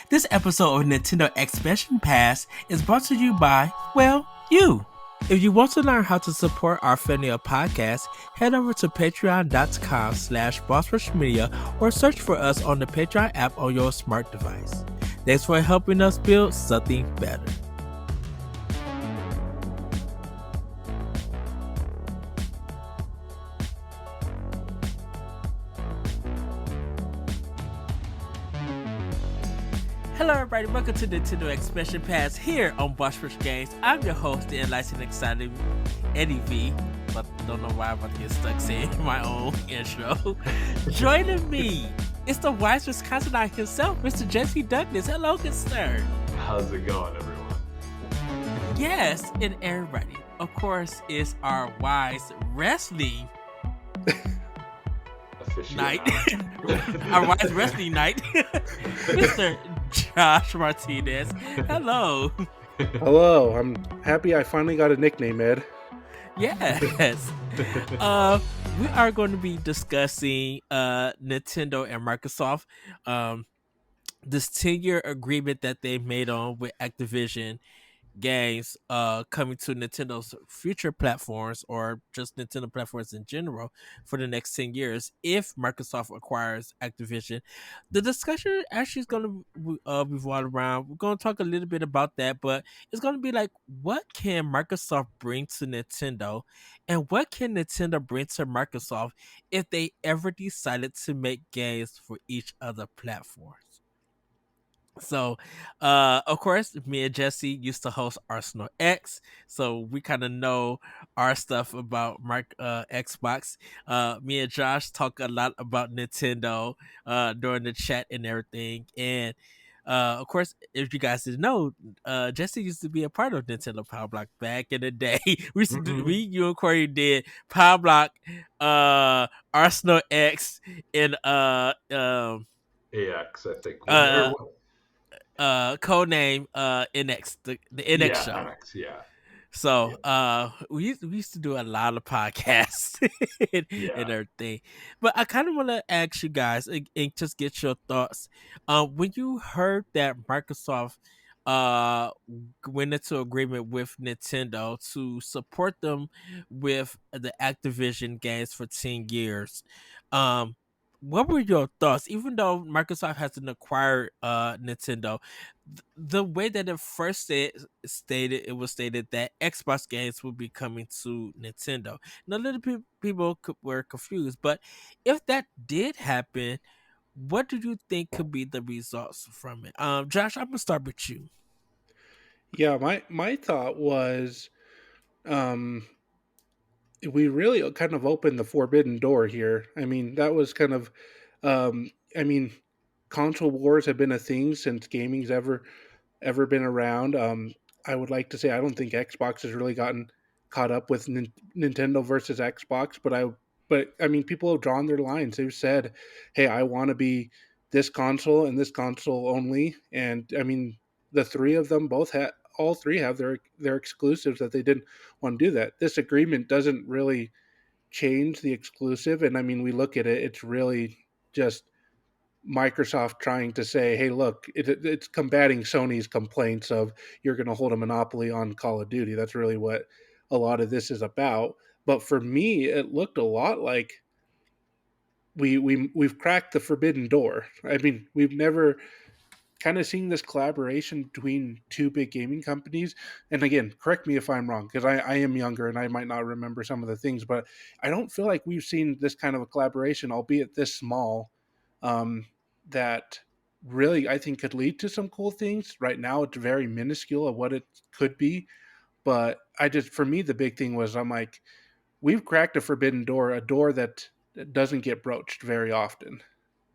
This episode of Nintendo Expansion Pass is brought to you by, well, you. If you want to learn how to support our family of podcasts, head over to patreon.com/bossrushmedia or search for us on the Patreon app on your smart device. Thanks for helping us build something better. Hello everybody, welcome to Nintendo Expansion Pass here on Boss Rush Games. I'm your host, the enlightened, excited Eddie V, but don't know why I'm about to get stuck saying my own intro. Joining me is the wise Wisconsinite himself, Mr. Jesse Douglas. Hello, good sir. How's it going, everyone? Yes, and everybody, of course, is our wise wrestling night. Our wise wrestling night, Mr. Josh Martinez. Hello. Hello. I'm happy I finally got a nickname, Ed. Yes. We are going to be discussing Nintendo and Microsoft. This 10-year agreement that they made on with Activision games coming to Nintendo's future platforms or just Nintendo platforms in general for the next 10 years if Microsoft acquires Activision. The discussion actually is going to revolve around, we're going to talk a little bit about that, but it's going to be like, what can Microsoft bring to Nintendo and what can Nintendo bring to Microsoft if they ever decided to make games for each other platforms? So, of course, me and Jesse used to host Arsenal X, so we kind of know our stuff about Xbox. Me and Josh talk a lot about Nintendo during the chat and everything. And of course, if you guys didn't know, Jesse used to be a part of Nintendo Power Block back in the day. We used to do, you and Corey did Power Block, Arsenal X, and AX, I think. Codename NX, the NX show. NX, yeah. So we used to do a lot of podcasts and everything. But I kind of want to ask you guys and just get your thoughts. When you heard that Microsoft went into agreement with Nintendo to support them with the Activision games for 10 years, what were your thoughts? Even though Microsoft hasn't acquired Nintendo, the way that it first stated, it was stated that Xbox games would be coming to Nintendo. Now, a little people were confused, but if that did happen, what do you think could be the results from it? Josh, I'm gonna start with you. Yeah, my thought was, we really kind of opened the forbidden door here. I mean, that was kind of, I mean, console wars have been a thing since gaming's ever been around. I would like to say I don't think Xbox has really gotten caught up with Nintendo versus Xbox, but I mean, people have drawn their lines. They've said, "Hey, I want to be this console and this console only." And I mean, the three of them both have, all three have their exclusives that they didn't want to do that. This agreement doesn't really change the exclusive, and I mean, we look at it; it's really just Microsoft trying to say, "Hey, look, it's combating Sony's complaints of you're going to hold a monopoly on Call of Duty." That's really what a lot of this is about. But for me, it looked a lot like we've cracked the forbidden door. I mean, we've never kind of seen this collaboration between two big gaming companies. And again, correct me if I'm wrong, because I am younger and I might not remember some of the things, but I don't feel like we've seen this kind of a collaboration, albeit this small, that really I think could lead to some cool things. Right now, it's very minuscule of what it could be. But for me, the big thing was I'm like, we've cracked a forbidden door, a door that doesn't get broached very often.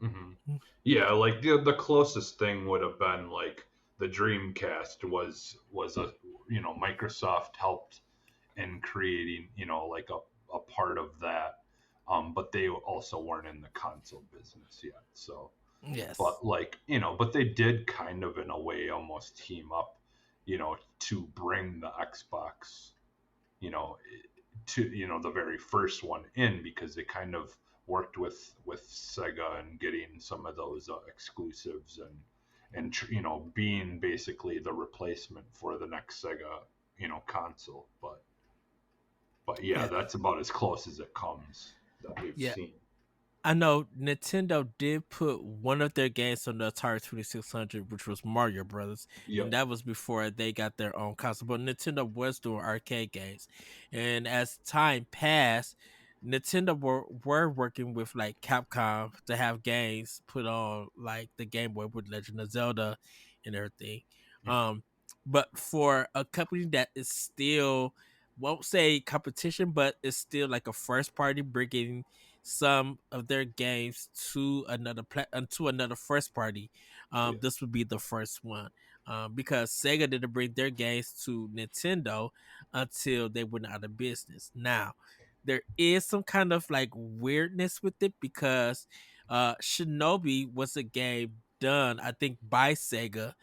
Mm-hmm. Yeah, like the closest thing would have been like the Dreamcast was a Microsoft helped in creating like a part of that, but they also weren't in the console business yet. So yes, but but they did kind of in a way almost team up, to bring the Xbox, to the very first one in, because they kind of worked with Sega and getting some of those exclusives and being basically the replacement for the next Sega console. But yeah, Yeah, that's about as close as it comes that we've yeah. seen. I know Nintendo did put one of their games on the Atari 2600, which was Mario Brothers, and Yep. that was before they got their own console. But Nintendo was doing arcade games, and as time passed, Nintendo were working with like Capcom to have games put on like the Game Boy with Legend of Zelda and everything. Hmm. Um, but for a company that is still, won't say competition, but it's still like a first party bringing some of their games to to another first party. Yeah. This would be the first one, because Sega didn't bring their games to Nintendo until they went out of business. Now, there is some kind of like weirdness with it because Shinobi was a game done, I think, by Sega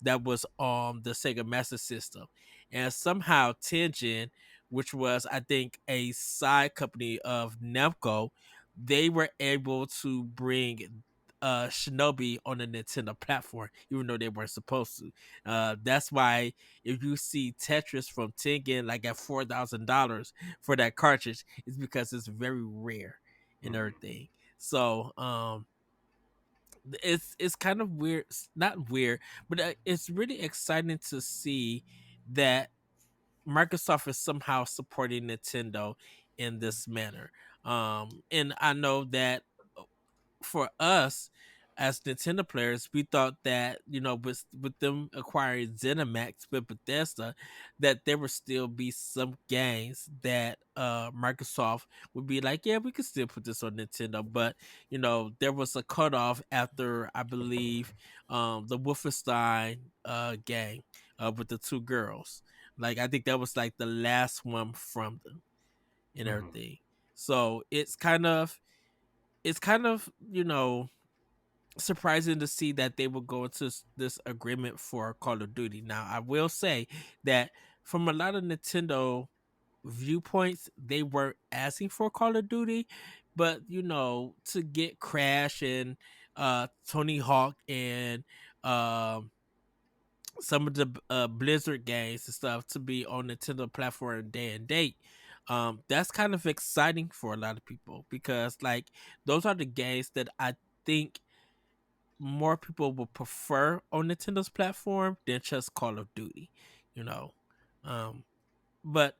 that was on the Sega Master System, and somehow Tengen, which was I think a side company of Namco, they were able to bring Shinobi on the Nintendo platform, even though they weren't supposed to. That's why if you see Tetris from Tengen like at $4,000 for that cartridge, it's because it's very rare and Hmm. everything. So it's kind of weird, not weird, but it's really exciting to see that Microsoft is somehow supporting Nintendo in this manner. And I know that for us as Nintendo players, we thought that with them acquiring ZeniMax with Bethesda, that there would still be some games that Microsoft would be like, yeah, we could still put this on Nintendo, but there was a cutoff after I believe the Wolfenstein game with the two girls. Like I think that was like the last one from them and Hmm. everything. So it's kind of surprising to see that they will go into this agreement for Call of Duty. Now, I will say that from a lot of Nintendo viewpoints, they weren't asking for Call of Duty, but to get Crash and Tony Hawk and um some of the Blizzard games and stuff to be on Nintendo platform day and date. That's kind of exciting for a lot of people because like those are the games that I think more people will prefer on Nintendo's platform than just Call of Duty, you know. Um, but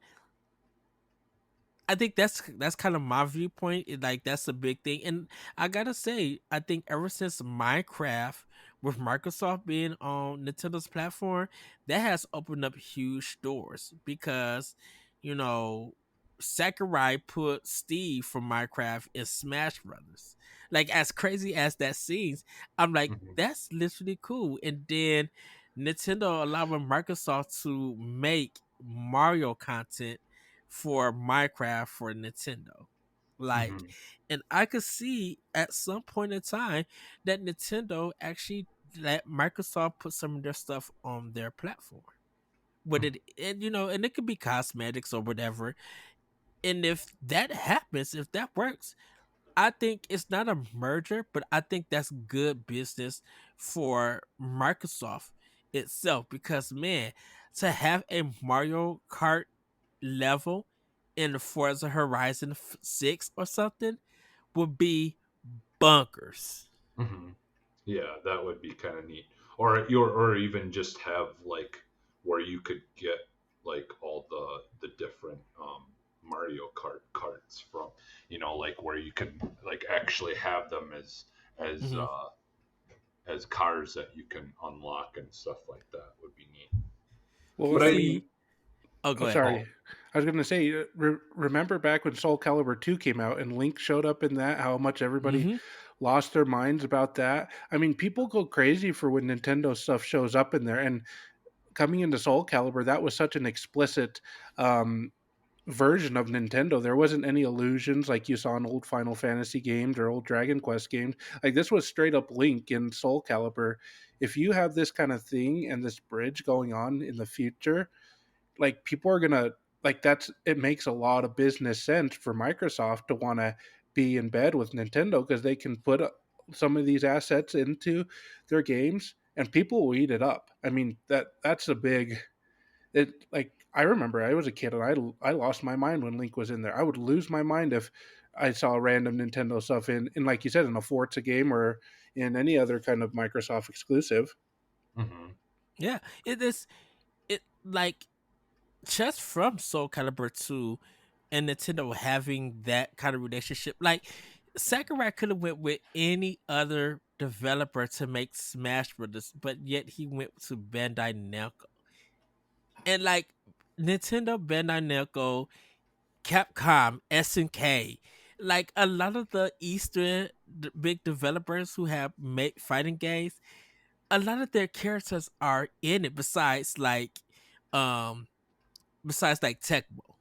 I think that's kind of my viewpoint. Like that's a big thing, and I gotta say, I think ever since Minecraft, with Microsoft being on Nintendo's platform, that has opened up huge doors because you know Sakurai put Steve from Minecraft in Smash Brothers. Like as crazy as that seems, I'm like Hmm. that's literally cool. And then Nintendo allowing Microsoft to make Mario content for Minecraft for Nintendo. Like, Hmm. and I could see at some point in time that Nintendo actually let Microsoft put some of their stuff on their platform. But it and and it could be cosmetics or whatever. And if that happens, if that works, I think it's not a merger, but I think that's good business for Microsoft itself because man, to have a Mario Kart level in the Forza Horizon 6 or something would be bunkers. Hmm. Yeah, that would be kind of neat. Or even just have like where you could get like all the different Mario Kart carts from, like where you can like actually have them as Hmm. uh as cars that you can unlock and stuff like that would be neat. Well, But I I mean, See, oh, oh, go ahead. sorry. oh. I was going to say, remember back when Soul Calibur 2 came out and Link showed up in that, how much everybody Hmm. lost their minds about that? I mean, people go crazy for when Nintendo stuff shows up in there. And coming into Soul Calibur, that was such an explicit um, version of Nintendo. There wasn't any illusions like you saw in old Final Fantasy games or old Dragon Quest games. Like this was straight up Link in Soul Calibur. If you have this kind of thing and this bridge going on in the future, like people are gonna like that's it makes a lot of business sense for Microsoft to want to be in bed with Nintendo because they can put some of these assets into their games and people will eat it up. I mean, that's a big it. Like, I remember I was a kid and I lost my mind when Link was in there. I would lose my mind if I saw random Nintendo stuff in like you said, in a Forza game or in any other kind of Microsoft exclusive. Hmm. Yeah, it is. It like just from Soul Calibur 2 and Nintendo having that kind of relationship. Like Sakurai could have went with any other developer to make Smash Brothers, but yet he went to Bandai Namco. And like Nintendo, Bandai Namco, Capcom, SNK, like a lot of the Eastern big developers who have made fighting games, a lot of their characters are in it um besides like Tecmo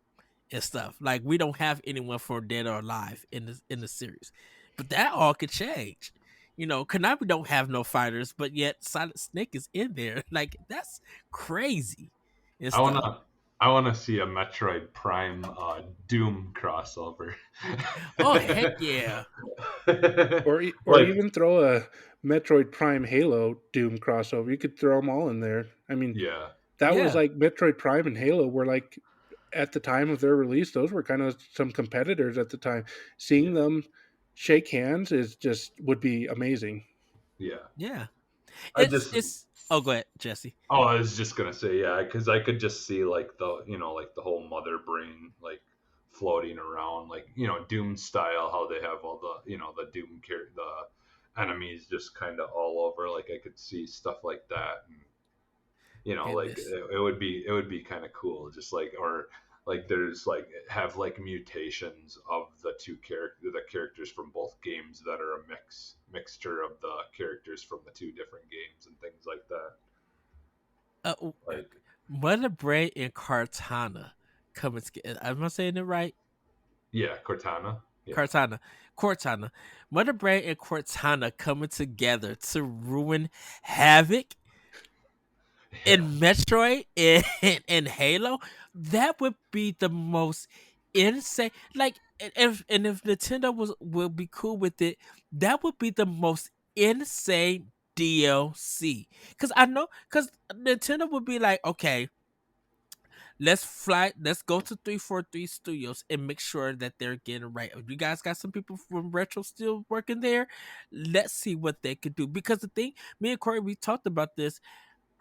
and stuff. Like we don't have anyone for Dead or Alive in the series, but that all could change. You know, Konami don't have no fighters, but yet Silent Snake is in there. Like that's crazy and I stuff. wanna I wanna see a Metroid Prime Doom crossover. Oh heck yeah, Or Like, even throw a Metroid Prime Halo Doom crossover. You could throw them all in there. I mean, yeah, that was yeah. like Metroid Prime and Halo were like at the time of their release, those were kind of some competitors at the time. yeah, Seeing them shake hands is just would be amazing. yeah. Yeah. I just It's oh go ahead, Jesse. Oh, I was just gonna say, yeah, because I could just see like like the whole mother brain like floating around, like Doom style, how they have all the the the enemies just kind of all over. Like I could see stuff like that, and like Goodness. it would be kind of cool, just like or like there's like have like mutations of the characters from both games that are a mixture of the characters from the two different games and things like that. Uh Like, Mother Brain and Cortana coming together. Am I saying it right? yeah, Cortana. Yeah. Cortana. Cortana. Mother Brain and Cortana coming together to ruin Havoc Yeah. in Metroid and Halo. That would be the most insane. Like, and if Nintendo will be cool with it, that would be the most insane DLC. Because I know, because Nintendo would be like, okay, let's go to 343 Studios and make sure that they're getting it right. If you guys got some people from Retro still working there, let's see what they could do. Because the thing, me and Corey, we talked about this.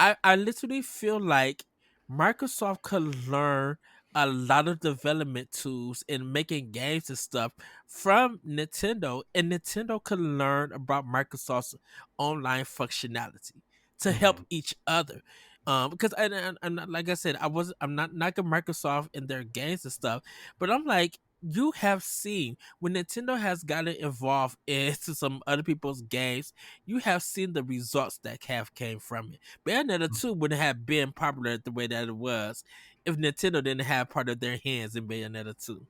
I literally feel like Microsoft could learn a lot of development tools in making games and stuff from Nintendo, and Nintendo could learn about Microsoft's online functionality to help Hmm. each other. Because like I said, I'm not knocking Microsoft and their games and stuff, but I'm like, you have seen when Nintendo has gotten involved into some other people's games, you have seen the results that have came from it. Bayonetta 2 wouldn't have been popular the way that it was if Nintendo didn't have part of their hands in Bayonetta 2.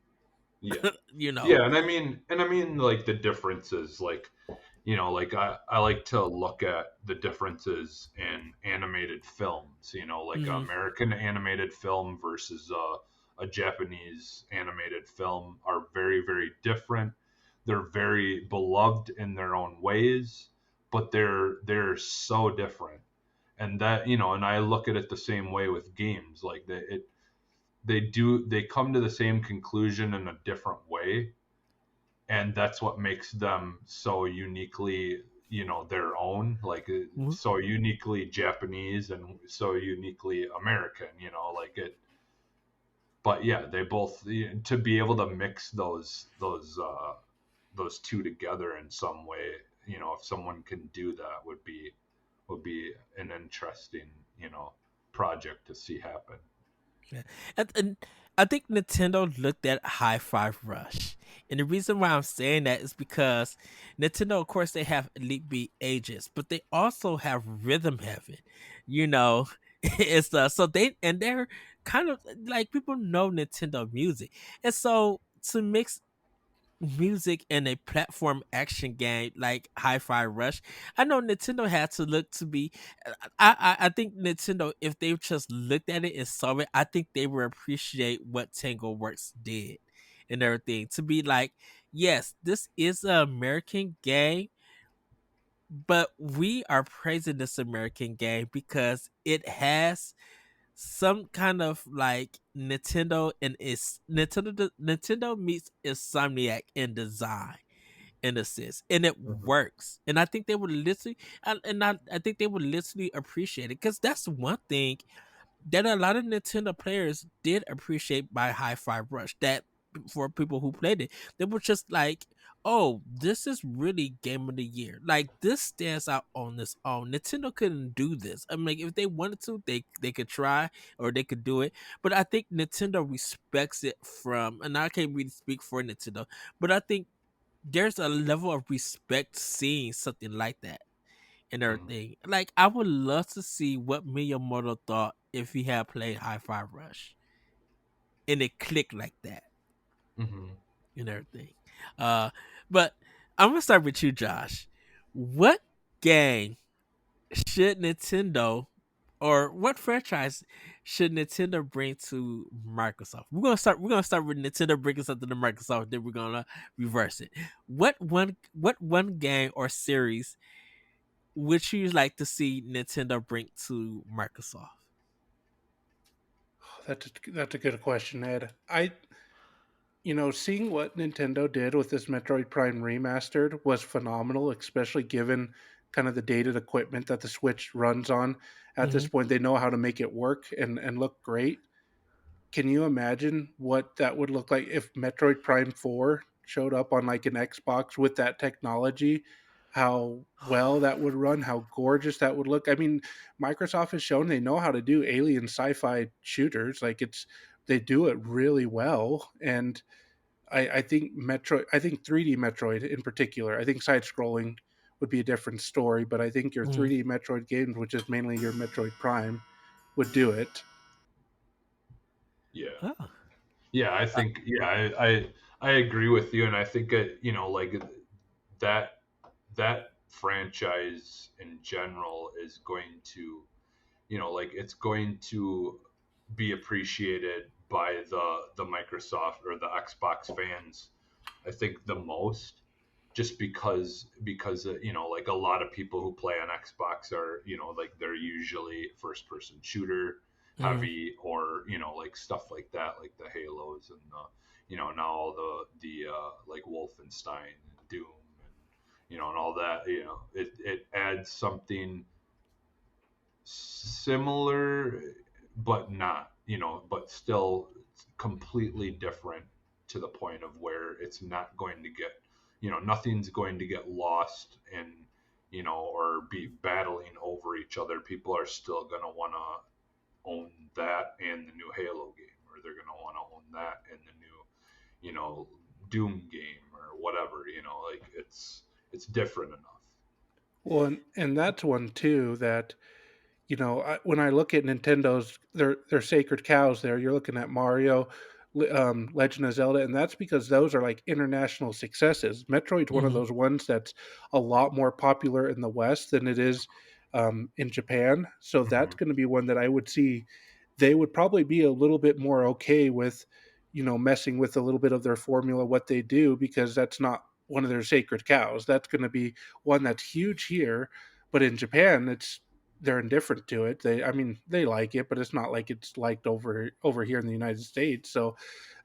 Yeah. You know. Yeah, and I mean like the differences, like like I like to look at the differences in animated films, like Hmm. American animated film versus a Japanese animated film are very, very different. They're very beloved in their own ways, but they're so different. And that, and I look at it the same way with games. Like they come to the same conclusion in a different way, and that's what makes them so uniquely their own, like so uniquely Japanese and so uniquely American, like it. But yeah, they both, to be able to mix those two together in some way, if someone can do that, would be an interesting project to see happen. Yeah. And I think Nintendo looked at High Five Rush. And the reason why I'm saying that is because Nintendo, of course, they have Elite Beat agents, but they also have Rhythm Heaven. You know, it's so they're kind of like people know Nintendo music. And so to mix music in a platform action game like Hi-Fi Rush, I know Nintendo had to look to be. I think Nintendo, if they just looked at it and saw it, I think they would appreciate what Tangle Works did and everything. To be like, yes, this is an American game, but we are praising this American game because it has some kind of like Nintendo and its Nintendo meets Insomniac in design in a sense, and it Hmm. works. And I think they would literally, I think they would literally appreciate it because that's one thing that a lot of Nintendo players did appreciate by Hi-Fi Rush. That for people who played it, they were just like, "Oh, this is really game of the year. Like this stands out on its own. Nintendo couldn't do this. I mean, if they wanted to, they could try or they could do it. But I think Nintendo respects it from, and I can't really speak for Nintendo, but I think there's a level of respect seeing something like that and Hmm. everything. Like I would love to see what Miyamoto thought if he had played Hi-Fi Rush and it clicked like that Hmm. and everything. Uh, but I'm gonna start with you, Josh. What game should Nintendo or what franchise should Nintendo bring to Microsoft? We're gonna start with Nintendo bringing something to Microsoft, then we're gonna reverse it. What one game or series would you like to see Nintendo bring to Microsoft? That's a good question, Ed. Seeing what Nintendo did with this Metroid Prime remastered was phenomenal, especially given kind of the dated equipment that the Switch runs on. At this Hmm. point, they know how to make it work and look great. Can you imagine what that would look like if Metroid Prime 4 showed up on like an Xbox with that technology? How well that would run, how gorgeous that would look. I mean, Microsoft has shown they know how to do alien sci-fi shooters. Like they do it really well. And I think 3D Metroid in particular, I think side scrolling would be a different story, but I think your Hmm. 3D Metroid games, which is mainly your Metroid Prime, would do it. Yeah. Oh. Yeah, I Uh, think I agree with you, and I think like that that franchise in general is going to like it's going to be appreciated by the Microsoft or the Xbox fans. I think the most just because like a lot of people who play on Xbox are like they're usually first person shooter mm, heavy or like stuff like that, like the Halos and the now all the like Wolfenstein and Doom and and all that. It adds something similar but not, but still completely different to the point of where it's not going to get, nothing's going to get lost and, or be battling over each other. People are still going to want to own that and the new Halo game, or they're going to want to own that and the new, Doom game or whatever, like it's different enough. Well, and that's one too that when I look at Nintendo's their sacred cows there, you're looking at Mario, Legend of Zelda, and that's because those are like international successes. Metroid's one of mhm, those ones that's a lot more popular in the West than it is in Japan. So that's Hmm. going to be one that I would see. They would probably be a little bit more okay with, messing with a little bit of their formula, what they do, because that's not one of their sacred cows. That's going to be one that's huge here, but in Japan, they're indifferent to it. I mean, they like it, but it's not like it's liked over here in the United States. So,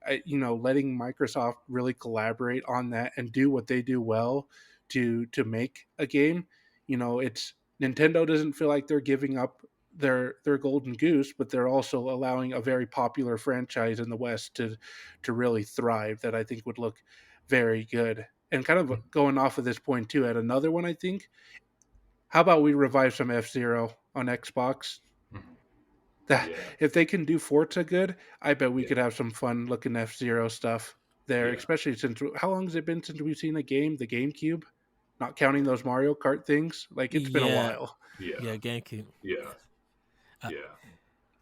letting Microsoft really collaborate on that and do what they do well to make a game, it's Nintendo doesn't feel like they're giving up their golden goose, but they're also allowing a very popular franchise in the West to really thrive. That I think would look very good. And kind of going off of this point too, at another one, I think how about we revive some F Zero on Xbox? Hmm. That Yeah. if they can do Forza good, I bet we Yeah. could have some fun looking F Zero stuff there. Yeah. Especially since how long has it been since we've seen a game, the GameCube? Not counting those Mario Kart things, like it's been a yeah, while. Yeah. yeah, GameCube. Yeah. Uh, Yeah.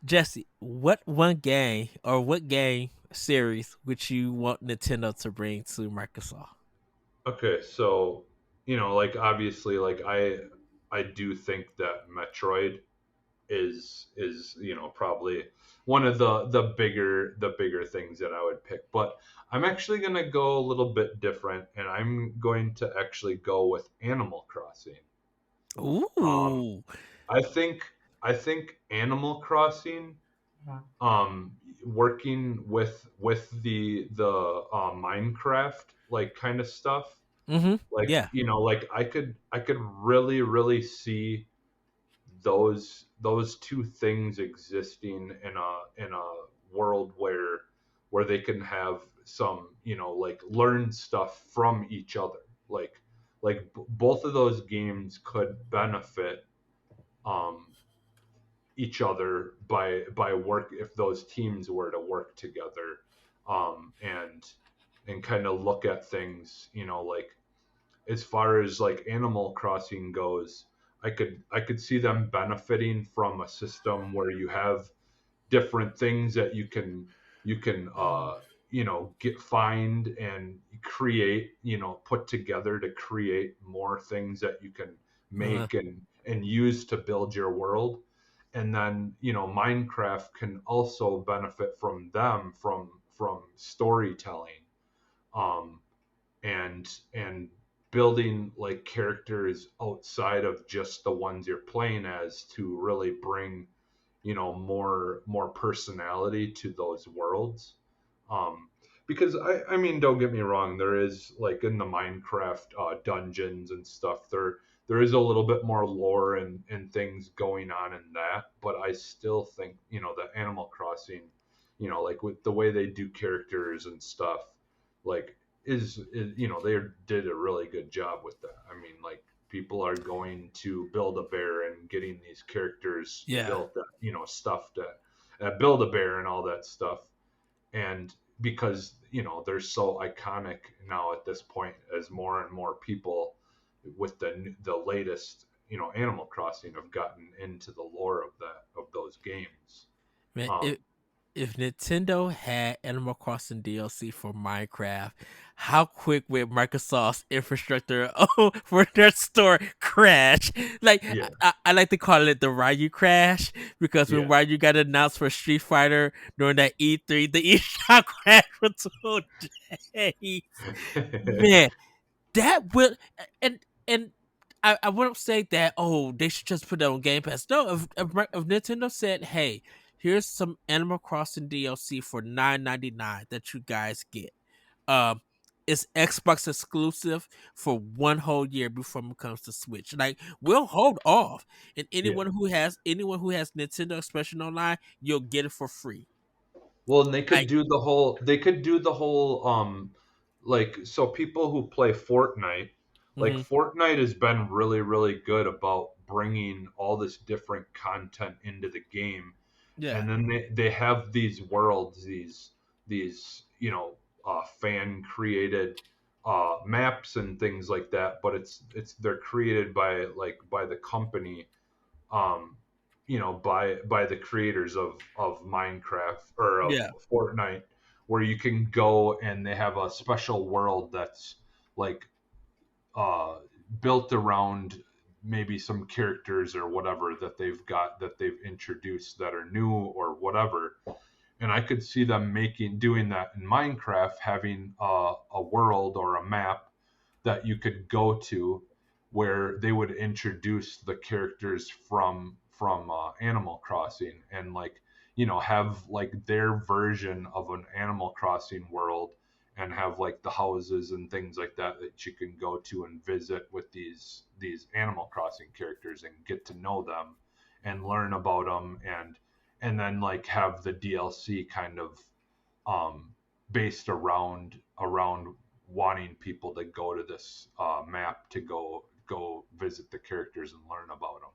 Jesse, what one game or what game series would you want Nintendo to bring to Microsoft? Okay, so like obviously, like I do think that Metroid is probably one of the bigger things that I would pick, but I'm actually gonna go a little bit different, and I'm going to actually go with Animal Crossing. Um, Ooh. I think I think Animal Crossing, um, working with the Minecraft like kind of stuff, Mm-hmm. like Yeah. like I could really see those two things existing in a world where they can have some like learn stuff from each other, both of those games could benefit um each other by work if those teams were to work together, and kind of look at things, like as far as like Animal Crossing goes. I could see them benefiting from a system where you have different things that you can get find and create, put together to create more things that you can Uh, make and use to build your world. And then Minecraft can also benefit from them, from storytelling, um and building like characters outside of just the ones you're playing as to really bring more personality to those worlds. um because I mean, don't get me wrong, there is like in the Minecraft dungeons and stuff, there is a little bit more lore and things going on in that, but I still think that Animal Crossing, like with the way they do characters and stuff, like is they did a really good job with that. I mean, like, people are going to build a bear and getting these characters yeah. built, that stuffed at build a bear and all that stuff. And because they're so iconic now at this point, as more and more people with the latest Animal Crossing have gotten into the lore of those games. Man, um if Nintendo had Animal Crossing DLC for Minecraft, how quick would Microsoft's infrastructure for their store crash? Like yeah, I like to call it the Ryu crash, because when yeah. Ryu got announced for Street Fighter during that E3, the eShop crash for 2 days. Man, that will and I wouldn't say that, oh, they should just put it on Game Pass. No, if Nintendo said, hey, here's some Animal Crossing DLC for $9.99 that you guys get. Um it's Xbox exclusive for 1 whole year before it comes to Switch. Like, we'll hold off. And Yeah. anyone who has Nintendo Expression Online, you'll get it for free. Well, and they could Like, do the whole like, so people who play Fortnite, like mhm, Fortnite has been really good about bringing all this different content into the game. yeah, And then they have these worlds, these fan created maps and things like that, but it's they're created by the company, um, by the creators of Minecraft or of yeah, Fortnite, where you can go and they have a special world that's like uh, built around maybe some characters or whatever that they've introduced that are new or whatever. And I could see them doing that in Minecraft, having a world or a map that you could go to, where they would introduce the characters from Animal Crossing, and like have like their version of an Animal Crossing world, and have like the houses and things like that you can go to and visit with these Animal Crossing characters and get to know them and learn about them, and then like have the DLC kind of um, based around wanting people to go to this map to go visit the characters and learn about them,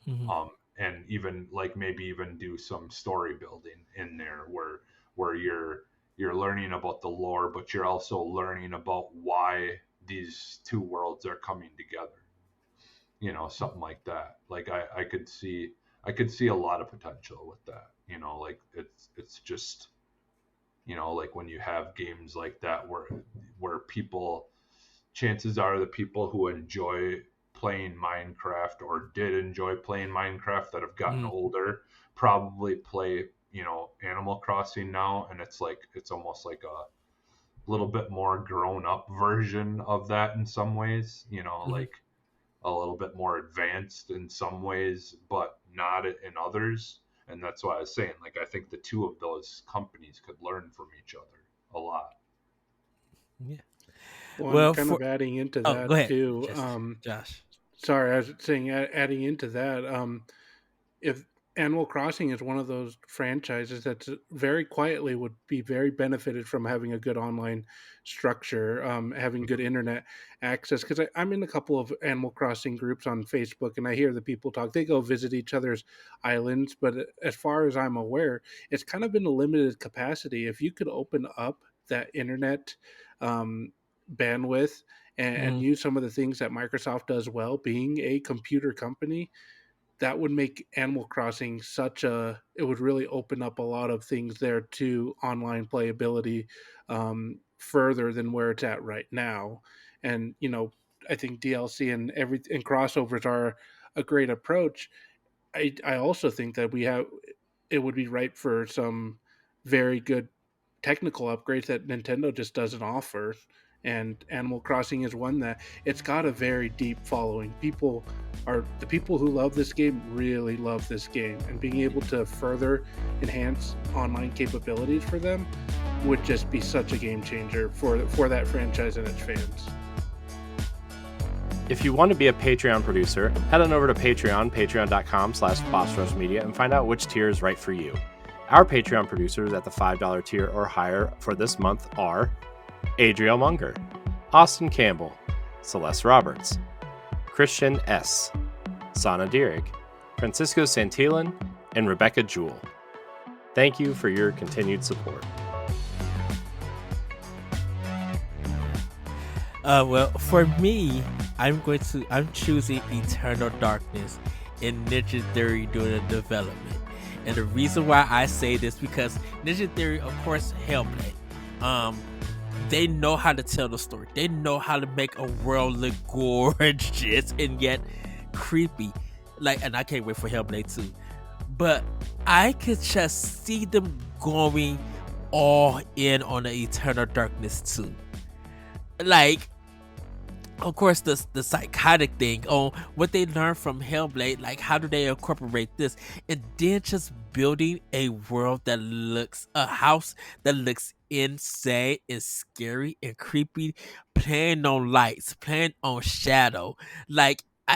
mhm, and even like maybe even do some story building in there, where you're learning about the lore, but you're also learning about why these two worlds are coming together. Something like that. Like I could see a lot of potential with that. Like it's just like when you have games like that, where people, chances are the people who enjoy playing Minecraft or did enjoy playing Minecraft that have gotten mhm, older probably play Animal Crossing now, and it's almost like a little bit more grown up version of that in some ways. mhm. Like a little bit more advanced in some ways, but not in others. And that's why I was saying, like, I think the two of those companies could learn from each other a lot. Yeah. Well, and Well, kind for of adding into go that ahead, too. just Josh. Sorry, I was saying adding into that. If Animal Crossing is one of those franchises that's very quietly would be very benefited from having a good online structure, having good Mhm. internet access. Because I'm in a couple of Animal Crossing groups on Facebook, and I hear the people talk. They go visit each other's islands, but as far as I'm aware, it's kind of in a limited capacity. If you could open up that internet um, bandwidth and Mm, use some of the things that Microsoft does well, being a computer company, that would make Animal Crossing such a it would really open up a lot of things there to online playability, further than where it's at right now. And I think DLC and crossovers are a great approach. I also think that it would be ripe for some very good technical upgrades that Nintendo just doesn't offer. And Animal Crossing is one that it's got a very deep following. The people who love this game really love this game, and being able to further enhance online capabilities for them would just be such a game changer for that franchise and its fans. If you want to be a Patreon producer, head on over to Patreon, patreon.com/BossRushMedia, and find out which tier is right for you. Our Patreon producers at the $5 tier or higher for this month are Adriel Munger, Austin Campbell, Celeste Roberts, Christian S., Sana Dierig, Francisco Santillan, and Rebecca Jewell. Thank you for your continued support. Well, for me, I'm choosing Eternal Darkness and Ninja Theory doing the development. And the reason why I say this because Ninja Theory, of course, Hellblade. They know how to tell the story. They know how to make a world look gorgeous and yet creepy. And I can't wait for Hellblade 2. But I could just see them going all in on the Eternal Darkness 2. Like, of course, the psychotic thing on what they learned from Hellblade, like how do they incorporate this, and then just building a world that looks a house that looks insane and scary and creepy, playing on lights, playing on shadow.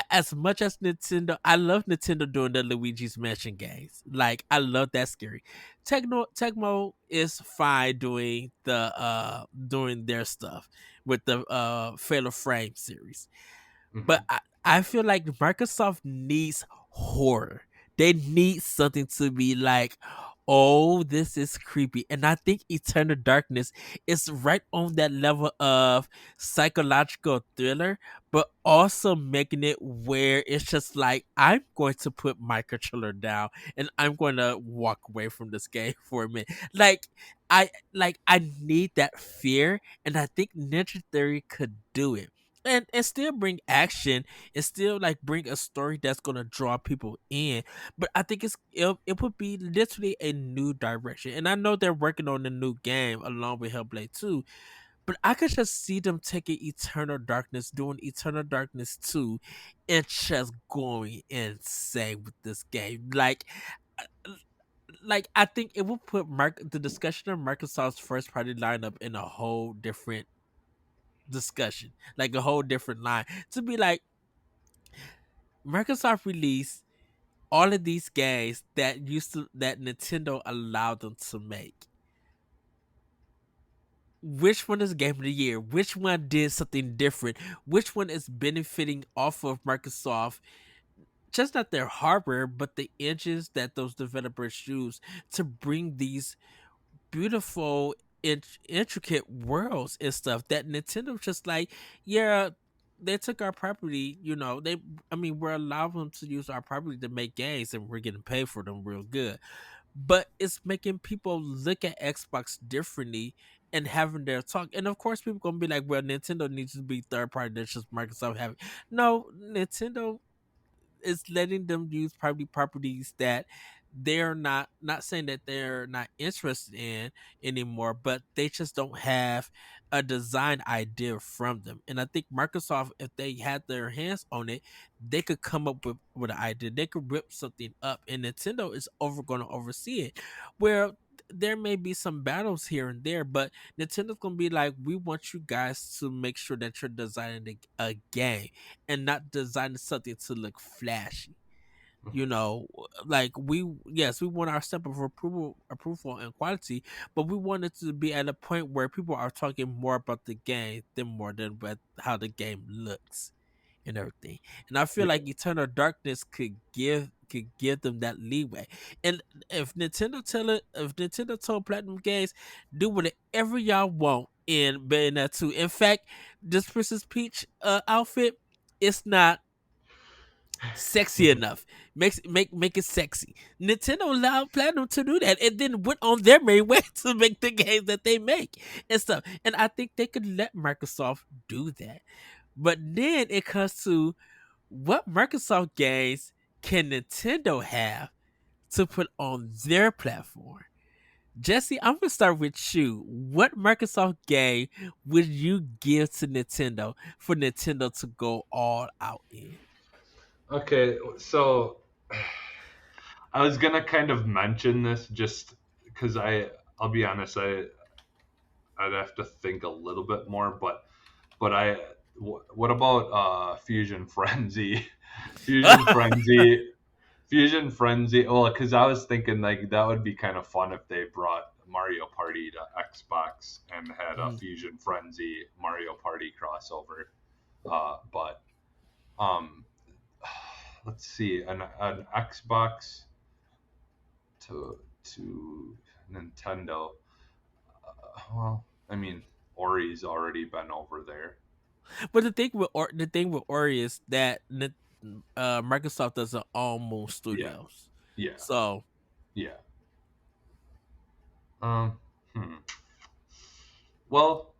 As much as Nintendo, I love Nintendo doing the Luigi's Mansion games. Like I love that scary. Tecmo is fine doing their stuff with the Fatal Frame series. But Mhm. I feel like Microsoft needs horror. They need something to be like, oh, this is creepy. And I think Eternal Darkness is right on that level of psychological thriller, but also making it where it's just like, I'm going to put my controller down and I'm going to walk away from this game for a minute. Like, I need that fear, and I think Ninja Theory could do it and still bring action and still like bring a story that's gonna draw people in. But I think it would be literally a new direction. And I know they're working on a new game along with Hellblade 2, but I could just see them taking Eternal Darkness, doing Eternal Darkness 2, and just going insane with this game. Uh, I think it will put the discussion of Microsoft's first party lineup in a whole different discussion, like a whole different line. To be like, Microsoft released all of these games that Nintendo allowed them to make. Which one is game of the year? Which one did something different? Which one is benefiting off of Microsoft? Just not their hardware, but the engines that those developers use to bring these beautiful, intricate worlds and stuff that Nintendo just like, yeah, they took our property, we're allowing them to use our property to make games and we're getting paid for them real good. But it's making people look at Xbox differently and having their talk. And of course, people gonna be like, well, Nintendo needs to be third party, that's just Microsoft having. No, Nintendo is letting them use probably properties that they're not saying that they're not interested in anymore, but they just don't have a design idea from them. And I think Microsoft, if they had their hands on it, they could come up with an idea. They could rip something up, and Nintendo is going to oversee it. Where there may be some battles here and there, but Nintendo's gonna be like, we want you guys to make sure that you're designing a game and not designing something to look flashy. You know, like we want our step of approval and quality, but we want it to be at a point where people are talking more about the game than more than about how the game looks and everything. And I feel Yeah. like Eternal Darkness could give them that leeway. And if Nintendo told Platinum Games, do whatever y'all want in Bayonetta 2. In fact, this Princess Peach outfit, it's not sexy enough. Make it sexy. Nintendo allowed Platinum to do that, and then went on their merry way to make the games that they make and stuff. And I think they could let Microsoft do that. But then it comes to, what Microsoft games can Nintendo have to put on their platform? Jesse, I'm gonna start with you. What Microsoft game would you give to Nintendo for Nintendo to go all out in? Okay, so I was gonna kind of mention this just because I'll be honest, I'd have to think a little bit more, but what about Fusion Frenzy? Fusion Frenzy, Fusion Frenzy. Well, because I was thinking like that would be kind of fun if they brought Mario Party to Xbox and had a Mm. Fusion Frenzy Mario Party crossover. But um, let's see, an Xbox to Nintendo. Well, I mean, Ori's already been over there. But the thing with Ori is that Microsoft doesn't own Moon Yeah, Studios, yeah, so yeah. Um, hmm. Well,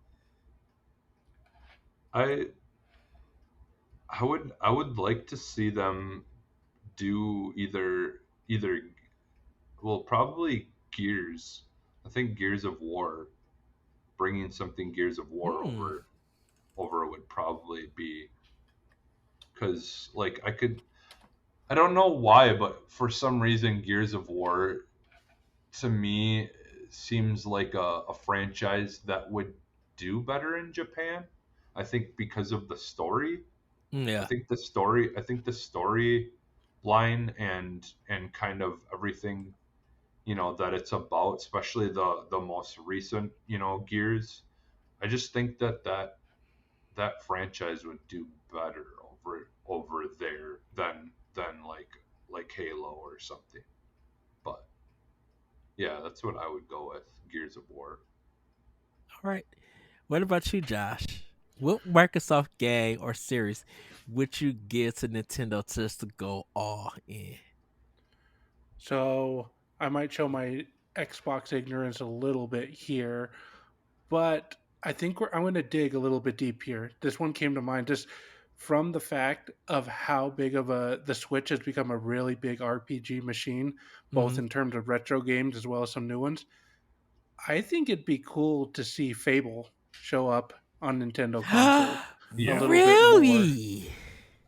I I would like to see them do either well, probably Gears. I think Gears of War, bringing something Gears of War hmm. over would probably be, because like I don't know why, but for some reason Gears of War to me seems like a franchise that would do better in Japan. I think because of the story. Yeah. I think the story line and kind of everything, that it's about, especially the most recent, Gears. I just think that franchise would do better over there than like Halo or something. But yeah, that's what I would go with. Gears of War. All right. What about you, Josh? What Microsoft game or series would you give to Nintendo just to go all in? So I might show my Xbox ignorance a little bit here, but I think I'm going to dig a little bit deep here. This one came to mind just from the fact of how big of the Switch has become a really big RPG machine, both Mm-hmm. in terms of retro games as well as some new ones. I think it'd be cool to see Fable show up on Nintendo consoles a Yeah, little bit more. Really?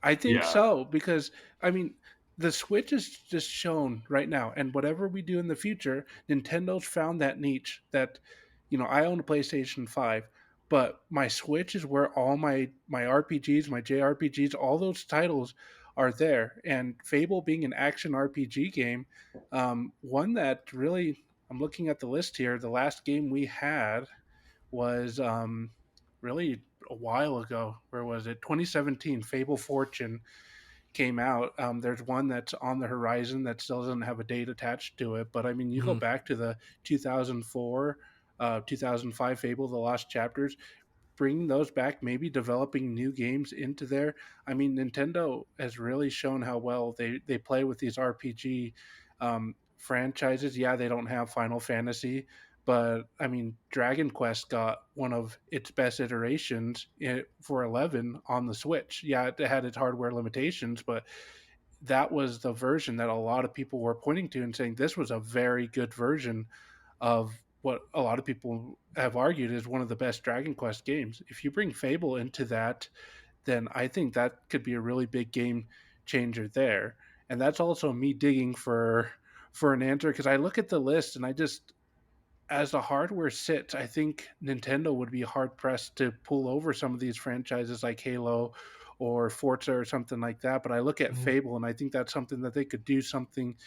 I think yeah, so because I mean the Switch is just shown right now, and whatever we do in the future, Nintendo's found that niche that I own a PlayStation 5, but my Switch is where all my RPGs, my JRPGs, all those titles are there. And Fable being an action RPG game, one that really I'm looking at the list here. The last game we had was really a while ago. Where was it? 2017. Fable Fortune came out. There's one that's on the horizon that still doesn't have a date attached to it. But I mean, you go Mm-hmm. back to the 2004, 2005 Fable, The Lost Chapters, bringing those back, maybe developing new games into there. I mean, Nintendo has really shown how well they play with these RPG franchises. Yeah, they don't have Final Fantasy, but I mean, Dragon Quest got one of its best iterations for 11 on the Switch. Yeah, it had its hardware limitations, but that was the version that a lot of people were pointing to and saying this was a very good version of what a lot of people have argued is one of the best Dragon Quest games. If you bring Fable into that, then I think that could be a really big game changer there. And that's also me digging for an answer because I look at the list and I just, as the hardware sits, I think Nintendo would be hard pressed to pull over some of these franchises like Halo or Forza or something like that. But I look at Mhm. Fable and I think that's something that they could do something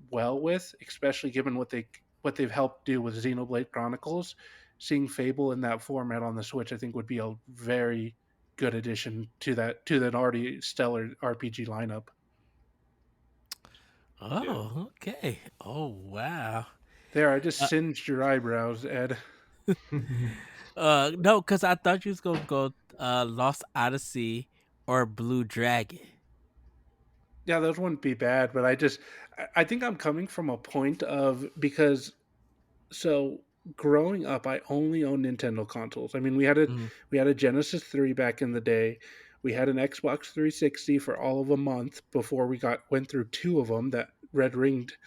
well with, especially given what they've helped do with Xenoblade Chronicles. Seeing Fable in that format on the Switch, I think, would be a very good addition to that already stellar RPG lineup. Yeah. Oh, okay. Oh, wow. There, I just Uh, singed your eyebrows, Ed. no, because I thought you was gonna go Lost Odyssey or Blue Dragon. Yeah, those wouldn't be bad, but I think I'm coming from a point of because so growing up, I only owned Nintendo consoles. I mean, Mm. we had a Genesis 3 back in the day. We had an Xbox 360 for all of a month before we got went through two of them that red ringed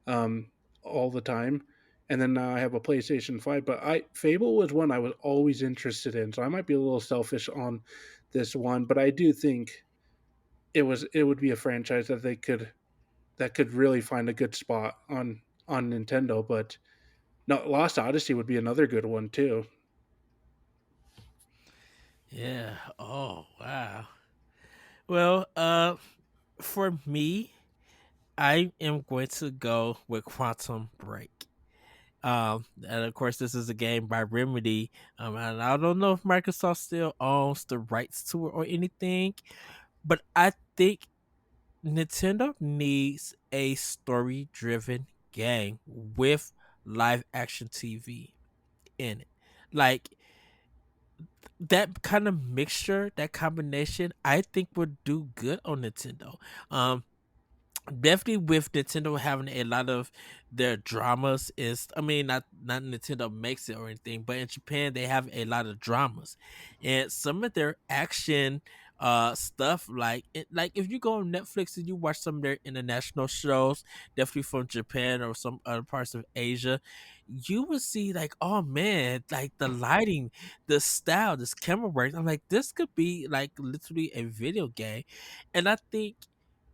um, all the time. And then now I have a PlayStation 5. But I Fable was one I was always interested in, so I might be a little selfish on this one, but I do think it would be a franchise that could really find a good spot on Nintendo. But no, Lost Odyssey would be another good one too. Yeah. Oh, wow. Well, for me, I am going to go with Quantum Break. And of course, this is a game by Remedy. And I don't know if Microsoft still owns the rights to it or anything, but I think Nintendo needs a story-driven game with live action TV in it. Like that kind of mixture, that combination, I think would do good on Nintendo. Um, Definitely with Nintendo having a lot of their dramas is, I mean, not Nintendo makes it or anything, but in Japan they have a lot of dramas, and some of their action stuff, like if you go on Netflix and you watch some of their international shows, definitely from Japan or some other parts of Asia, you will see like, oh man, like the lighting, the style, this camera work, I'm like, this could be like literally a video game. And I think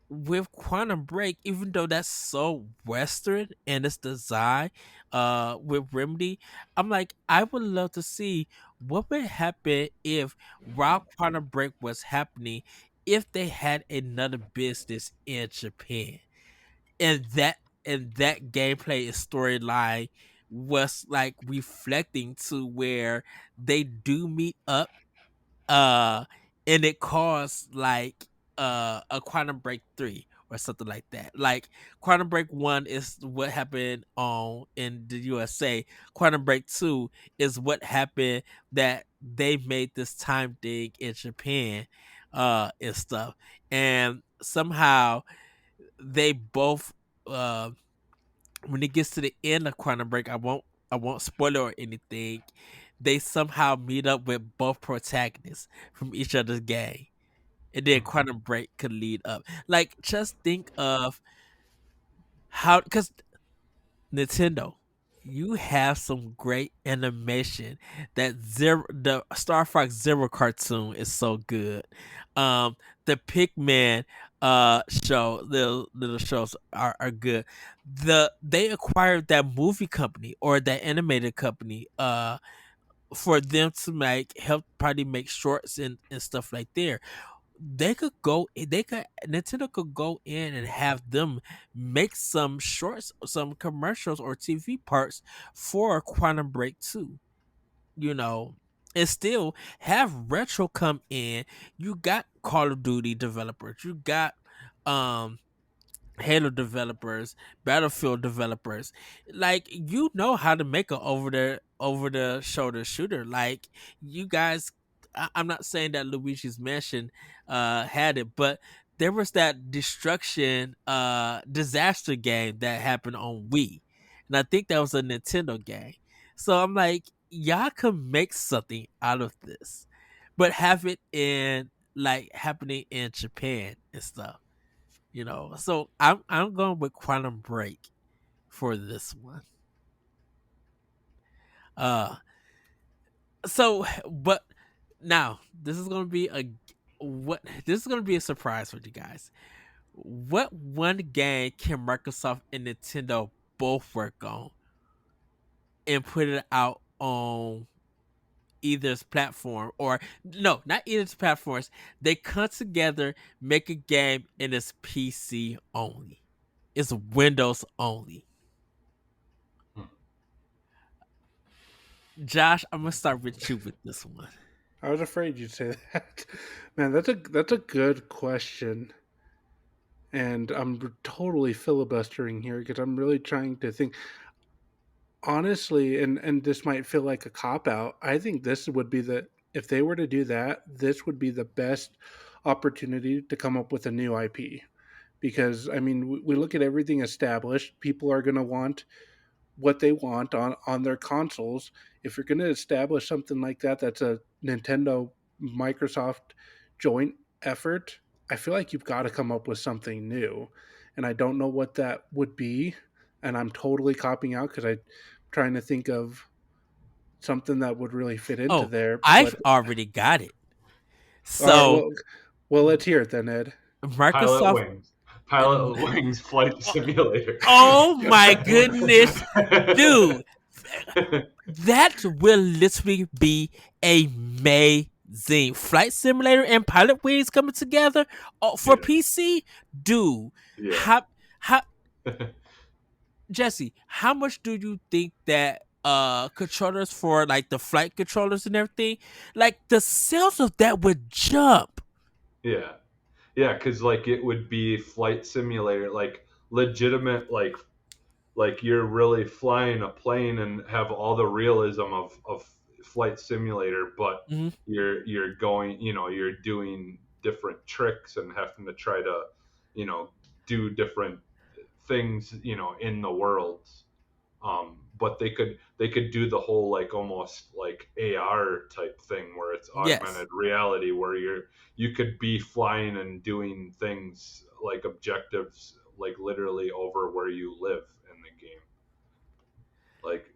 with Quantum Break, even though that's so Western and its design, with Remedy, I'm like, I would love to see what would happen if while Quantum Break was happening, if they had another business in Japan, and that gameplay and storyline was like reflecting to where they do meet up, uh and it caused like a Quantum Break 3 or something like that. Like Quantum Break 1 is what happened on in the USA. Quantum Break 2 is what happened that they made this time thing in Japan and stuff. And somehow they both when it gets to the end of Quantum Break, I won't spoil it or anything. They somehow meet up with both protagonists from each other's gang, and then Quantum Break could lead up. Like, just think of how, because Nintendo, you have some great animation. The Star Fox Zero cartoon is so good. The Pikmin show, the little shows are good. They acquired that movie company or that animated company for them to make help probably make shorts and stuff like there. They could Nintendo could go in and have them make some shorts, some commercials or TV parts for Quantum Break 2, you know, and still have retro come in. You got Call of Duty developers, you got um Halo developers, Battlefield developers, like you know how to make a over the shoulder shooter. Like you guys, I'm not saying that Luigi's Mansion had it, but there was that destruction disaster game that happened on Wii, and I think that was a Nintendo game. So I'm like, y'all can make something out of this, but have it in like happening in Japan and stuff. So I'm going with Quantum Break for this one. Uh, but now this is gonna be a surprise for you guys. What one game can Microsoft and Nintendo both work on and put it out on either's platform, or no, not either's platforms. They come together, make a game, and it's PC only. It's Windows only. Hmm. Josh, I'm gonna start with you with this one. I was afraid you'd say that. Man, that's a good question. And I'm totally filibustering here because I'm really trying to think. Honestly, and this might feel like a cop out. I think this would be if they were to do that, this would be the best opportunity to come up with a new IP. Because I mean, we look at everything established. People are going to want what they want on their consoles. If you're going to establish something like that, that's a Nintendo Microsoft joint effort. I feel like you've got to come up with something new, and I don't know what that would be. And I'm totally copying out because I'm trying to think of something that would really fit into Oh, there. I've But already got it. all right, So well, let's hear it then, Ed. Pilot Microsoft. Wings. Pilot Wings Flight Simulator. Oh my goodness, dude, that will literally be amazing. Flight Simulator and Pilot Wings coming together for Yeah. PC, dude. Yeah. How Jesse, how much do you think that controllers for like the flight controllers and everything, like the sales of that would jump? Yeah. Yeah, because like it would be flight simulator, like legitimate, like you're really flying a plane and have all the realism of flight simulator, but Hmm. you're going, you're doing different tricks and having to try to, do different things, in the worlds. But they could do the whole like almost like AR type thing where it's Yes. augmented reality where you could be flying and doing things like objectives like literally over where you live in the game. Like,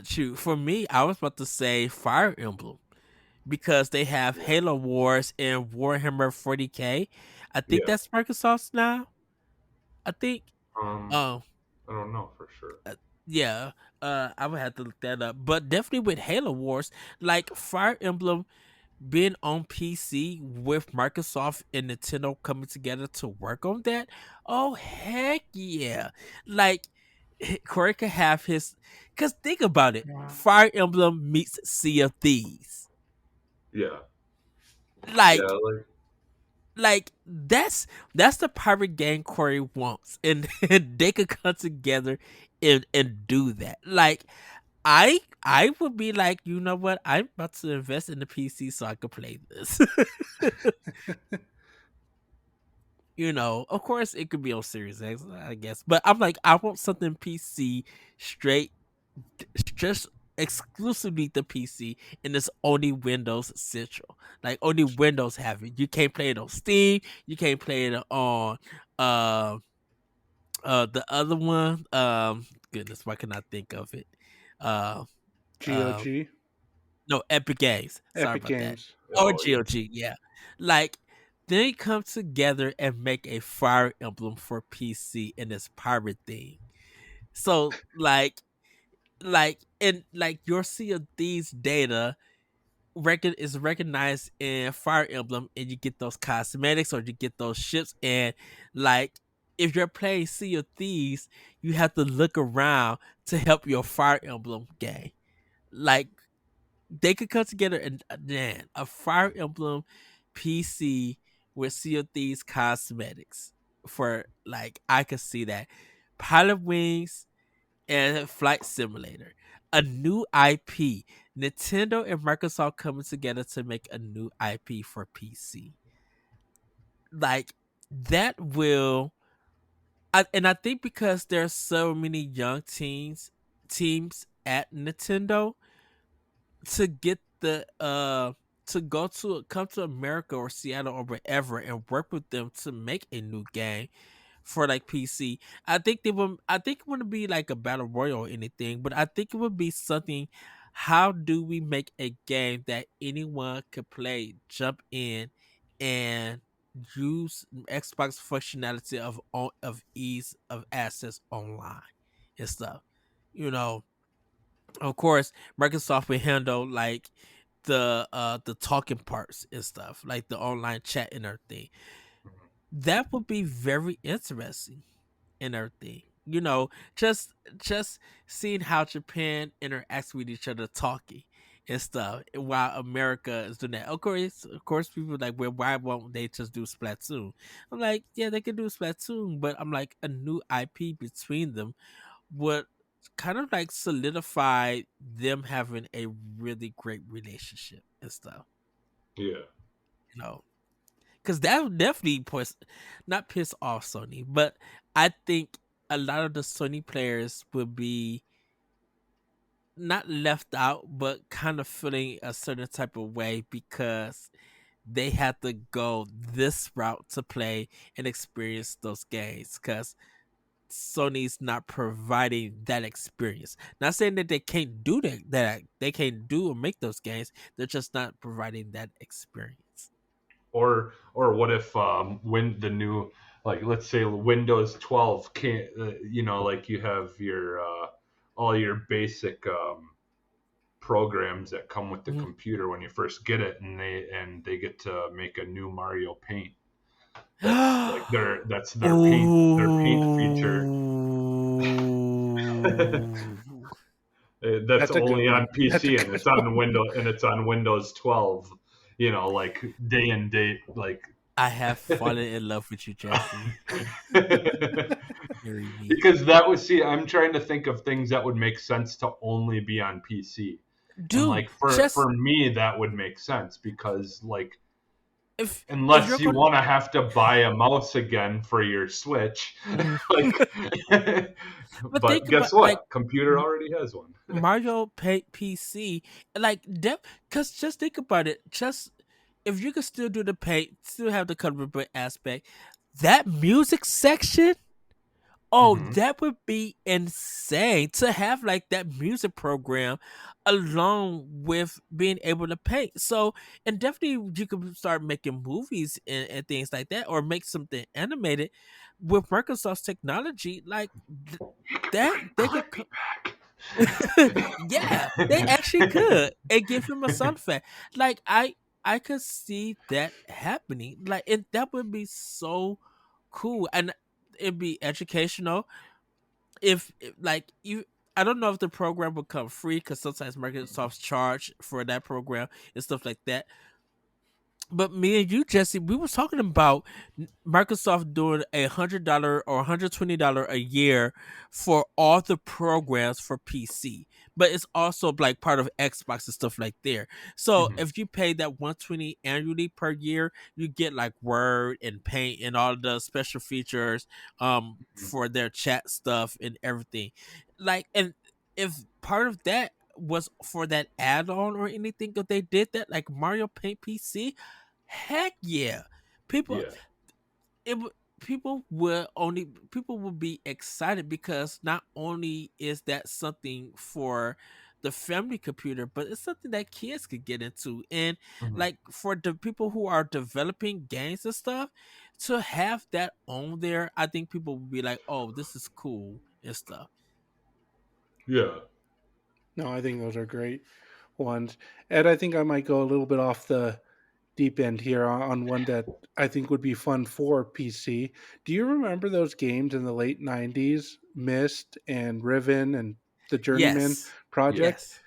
Shoot, for me, I was about to say Fire Emblem because they have yeah. Halo Wars and Warhammer 40K. I think Yeah. that's Microsoft's now. I think. Um Um. I don't know for sure. Yeah. I would have to look that up, but definitely with Halo Wars, like Fire Emblem being on PC with Microsoft and Nintendo coming together to work on that. Oh heck yeah! Like Corey could have his. Cause think about it, Fire Emblem meets Sea of Thieves. Yeah. Yeah, Like that's the pirate game Corey wants, and, and they could come together and do that. Like I would be like, you know what? I'm about to invest in the PC so I could play this. Of course it could be on Series X, I guess. But I'm like, I want something PC straight, just exclusively the PC, and it's only Windows Central. Like only Windows have it. You can't play it on Steam. You can't play it on uh the other one. Goodness, why can I think of it? Uh, uh, GOG, no, Epic Games. Sorry Epic about that. Games. Or oh yeah. GOG, yeah. Like they come together and make a Fire Emblem for PC in this pirate thing. So like your Sea of Thieves data is recognized in Fire Emblem, and you get those cosmetics or you get those ships, and like if you're playing Sea of Thieves, you have to look around to help your Fire Emblem game. Like they could come together and man, a Fire Emblem PC with Sea of Thieves cosmetics for like I could see that. Pilot Wings and Flight Simulator. A new IP. Nintendo and Microsoft coming together to make a new IP for PC. Like that will and I think because there's so many young teams at Nintendo to get the to come to America or Seattle or wherever and work with them to make a new game for like PC. I think it wouldn't be like a battle royal or anything, but I think it would be something. How do we make a game that anyone could play, jump in, and use Xbox functionality of ease of access online and stuff? You know, of course, Microsoft will handle like the talking parts and stuff, like the online chat and everything. That would be very interesting and everything. Just seeing how Japan interacts with each other, talking and stuff, while America is doing that. Of course, people are like, well, why won't they just do Splatoon? I'm like, yeah, they can do Splatoon, but I'm like, a new IP between them would kind of like solidify them having a really great relationship and stuff. Yeah. You know, because that would definitely not piss off Sony, but I think a lot of the Sony players would be not left out, but kind of feeling a certain type of way because they had to go this route to play and experience those games because Sony's not providing that experience. Not saying that they can't do that they can't do or make those games. They're just not providing that experience. Or what if when the new, like, let's say Windows 12 can't, like you have your all your basic programs that come with the Mhm. computer when you first get it, and they get to make a new Mario Paint. That's like their paint feature. Ooh. That's That's a good only on one. That's a PC, and good it's on one. Windows 12. Like day and date, like. I have fallen in love with you, Jesse. Marry me. Because that would see, I'm trying to think of things that would make sense to only be on PC. And Dude, like for just me that would make sense because like if you're unless you going want to have to buy a mouse again for your Switch, to like but but think guess about like what? Computer already has one. Mario PC, like because just think about it. Just if you could still do the paint, still have the colorable aspect, that music section. Oh, Hmm. that would be insane to have like that music program along with being able to paint. So, and definitely you could start making movies and things like that, or make something animated with Microsoft's technology. Like that, they could. Clip me back. Yeah, they actually could and give him a sound effect. Like I could see that happening. Like, and that would be so cool, and it'd be educational. Like you, I don't know if the program would come free because sometimes Microsoft's charge for that program and stuff like that. But me and you, Jesse, we was talking about Microsoft doing $100 or $120 a year for all the programs for PC. But it's also like part of Xbox and stuff like there. So Mhm. if you pay that 120 annually per year, you get like Word and Paint and all the special features for their chat stuff and everything. Like, and if part of that was for that add-on or anything, if they did that like Mario Paint PC, heck yeah. People Yeah. it would people will be excited because not only is that something for the family computer, but it's something that kids could get into. And Mhm. like for the people who are developing games and stuff, to have that on there, I think people will be like, oh, this is cool and stuff. Yeah. No, I think those are great ones. And I think I might go a little bit off the deep end here on one that I think would be fun for PC. Do you remember those games in the late 90s, Myst and Riven and the Journeyman Yes. Yeah. project? Yes.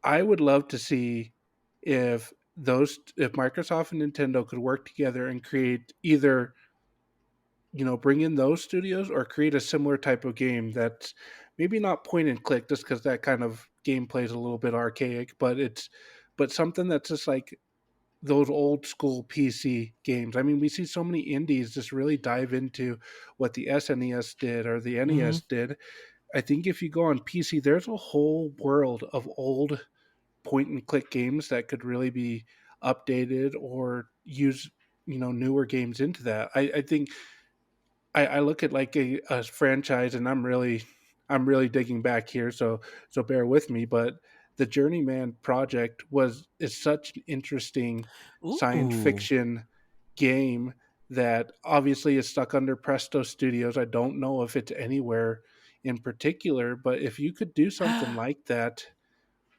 I would love to see if Microsoft and Nintendo could work together and create either, bring in those studios or create a similar type of game that's maybe not point and click, just because that kind of gameplay is a little bit archaic, but something that's just like those old school PC games. I mean, we see so many indies just really dive into what the SNES did or the Hmm. NES did. I think if you go on PC, there's a whole world of old point and click games that could really be updated or use newer games into that. I think I look at like a franchise, and I'm really digging back here, so bear with me. But the Journeyman project is such an interesting science Ooh. fiction game that obviously is stuck under Presto Studios. I don't know if it's anywhere in particular, but if you could do something like that,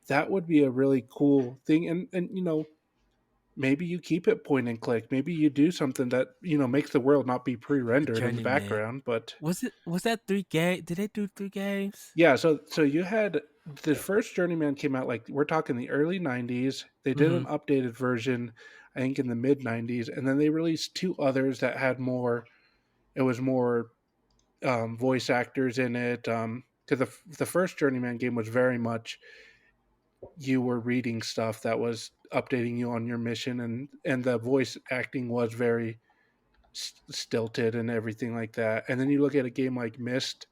that would be a really cool thing. And maybe you keep it point and click. Maybe you do something that makes the world not be pre-rendered in the Journeyman. background. But Was that 3 game? Did they do 3 games? yeah, so you had the first Journeyman came out, like, we're talking the early '90s. They did Mm-hmm. an updated version, I think, in the mid '90s, and then they released two others that had more. It was more voice actors in it. Because the first Journeyman game was very much you were reading stuff that was updating you on your mission, and the voice acting was very stilted and everything like that. And then you look at a game like Myst,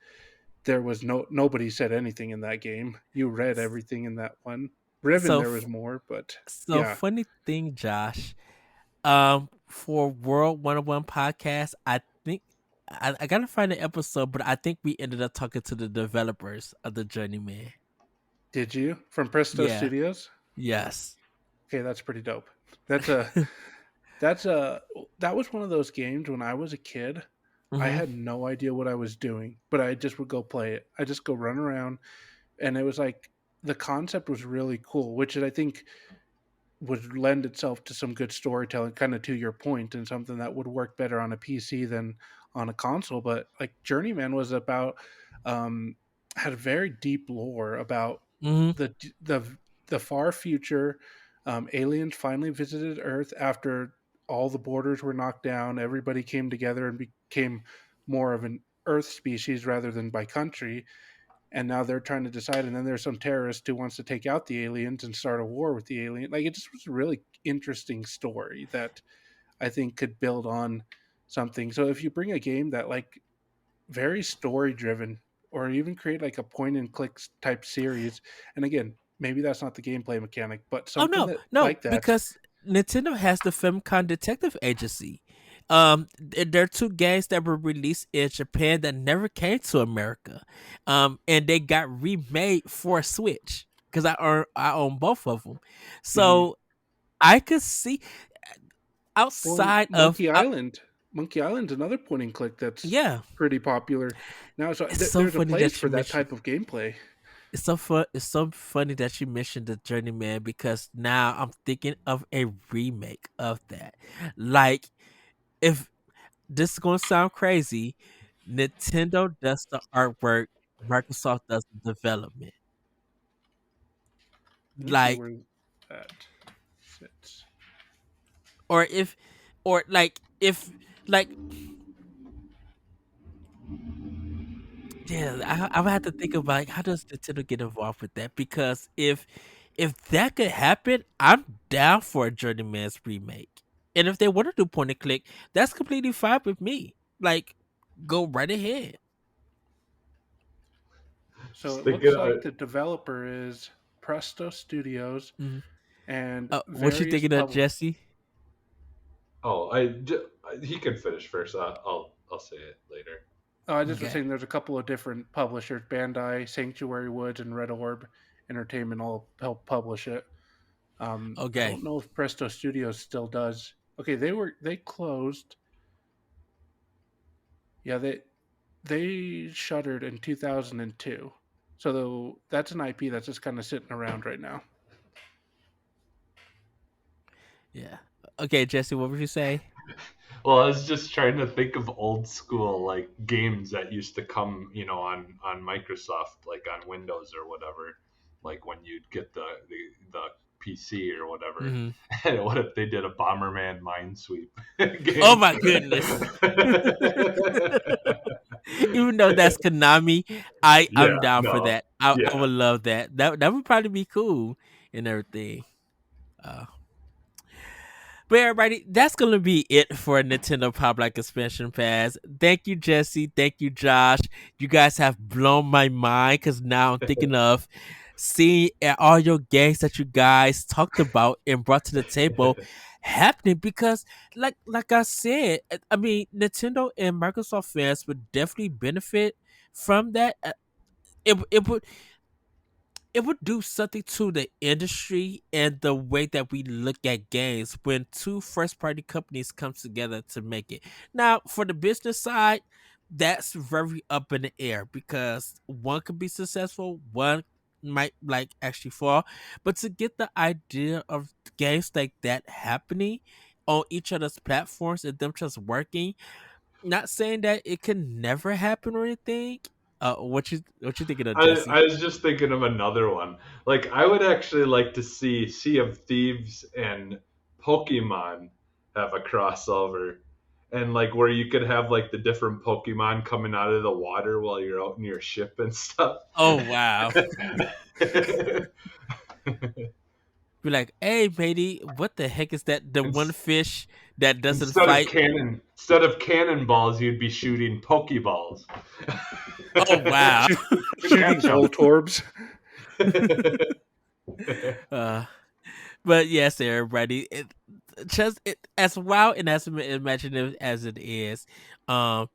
there was nobody said anything in that game. You read everything in that one. Riven, So, there was more, but so yeah. funny thing, Josh. For World 101 podcast, I think I gotta find an episode, but I think we ended up talking to the developers of the Journeyman. Did you from Presto Yeah. Studios? Yes. Okay, that's pretty dope. That was one of those games when I was a kid. I Mm-hmm. had no idea what I was doing, but I just would go play it. I just go run around, and it was like the concept was really cool, which I think would lend itself to some good storytelling, kind of to your point, and something that would work better on a PC than on a console. But like Journeyman was about, um, had a very deep lore about Mm-hmm. the the the far future. Aliens finally visited Earth after all the borders were knocked down. Everybody came together and became more of an Earth species rather than by country, and now they're trying to decide. And then there's some terrorist who wants to take out the aliens and start a war with the alien. Like, it just was a really interesting story that I think could build on something. So if you bring a game that, like, very story driven, or even create like a point and click type series, and again, maybe that's not the gameplay mechanic, but Oh something no, that no, like that. because Nintendo has the Famicom Detective Agency. There are 2 games that were released in Japan that never came to America, and they got remade for Switch because I own both of them, Mhm. so I could see Well, outside of Monkey Island's another point and click that's yeah. pretty popular now. So It's so there's a funny place that for you that mentioned. type of gameplay. It's so funny that you mentioned the Journeyman because now I'm thinking of a remake of that. Like, if this is gonna sound crazy, Nintendo does the artwork, Microsoft does the development. Let me see Like, where that sits. or if, or like if, like, yeah, I would have to think about, like, how does Nintendo get involved with that? Because if that could happen, I'm down for a Journeyman's remake. And if they want to do point and click, that's completely fine with me. Like, go right ahead. So Just it thinking, looks like the developer is Presto Studios Mhm. and What you various thinking of, pub. Jesse? oh, he can finish first. I'll say it later. Oh, I just was Okay. saying there's a couple of different publishers: Bandai, Sanctuary Woods, and Red Orb Entertainment all help publish it. I Okay. don't know if Presto Studios still does. Okay, they closed. Yeah, they shuttered in 2002. So that's an IP that's just kind of sitting around right now. Yeah. Okay, Jesse, what would you say? Well, I was just trying to think of old school like games that used to come, on Microsoft, like on Windows or whatever, like when you'd get the PC or whatever. Hmm. And what if they did a Bomberman Minesweep Oh game? my goodness. Even though that's Konami, I'm Yeah, down for no, that. I yeah. would love that. That would probably be cool and everything. Uh, but everybody, that's gonna be it for Nintendo Pop Like Expansion Pass. Thank you, Jesse. Thank you, Josh. You guys have blown my mind because now I'm thinking of seeing all your games that you guys talked about and brought to the table happening because like I said, I mean Nintendo and Microsoft fans would definitely benefit from that. It would do something to the industry and the way that we look at games when two first party companies come together to make it. Now, for the business side, that's very up in the air because one could be successful, one might like actually fall. But to get the idea of games like that happening on each other's platforms and them just working, not saying that it can never happen or anything. What you thinking of, Jesse? I was just thinking of another one. Like, I would actually like to see Sea of Thieves and Pokemon have a crossover, and like where you could have like the different Pokemon coming out of the water while you're out in your ship and stuff. Oh wow. Be like, hey, matey, what the heck is that? The one fish that doesn't fight? Instead of cannonballs, you'd be shooting Pokeballs. Oh wow. Shooting Voltorbs. But yes, everybody, as wild and as imaginative as it is, I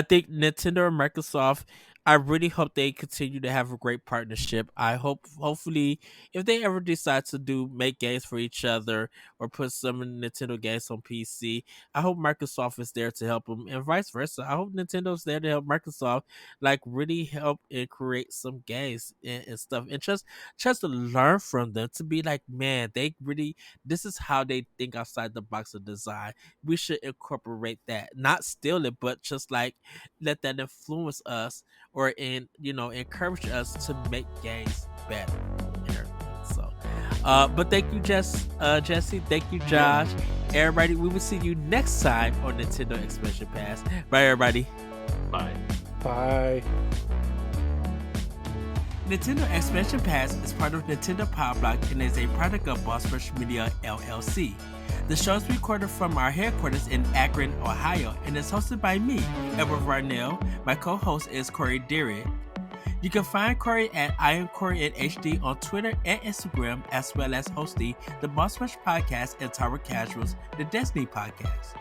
think Nintendo and Microsoft, I really hope they continue to have a great partnership. Hopefully, if they ever decide to make games for each other or put some Nintendo games on PC, I hope Microsoft is there to help them, and vice versa. I hope Nintendo's there to help Microsoft, like really help and create some games and stuff, and just to learn from them, to be like, man, they really, this is how they think outside the box of design. We should incorporate that, not steal it, but just like let that influence us or encourage us to make games better and everything. So but thank you, Jesse, thank you, Josh. Everybody, we will see you next time on Nintendo Expansion Pass. Bye, everybody. Bye. Bye. Nintendo Expansion Pass is part of Nintendo Power Block and is a product of Boss Rush Media LLC. The show is recorded from our headquarters in Akron, Ohio, and is hosted by me, Edward Varnell. My co-host is Corey Deary. You can find Corey at I am Corey in HD on Twitter and Instagram, as well as hosting the Boss Rush Podcast and Tower Casuals, the Destiny Podcast.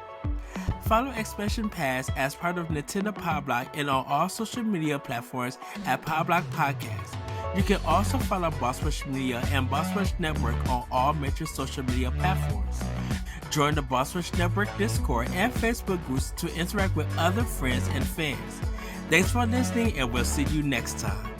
Follow Expansion Pass as part of Nintendo Power Block and on all social media platforms at Power Block Podcast. You can also follow Boss Rush Media and Boss Rush Network on all major social media platforms. Join the Boss Rush Network Discord and Facebook groups to interact with other friends and fans. Thanks for listening, and we'll see you next time.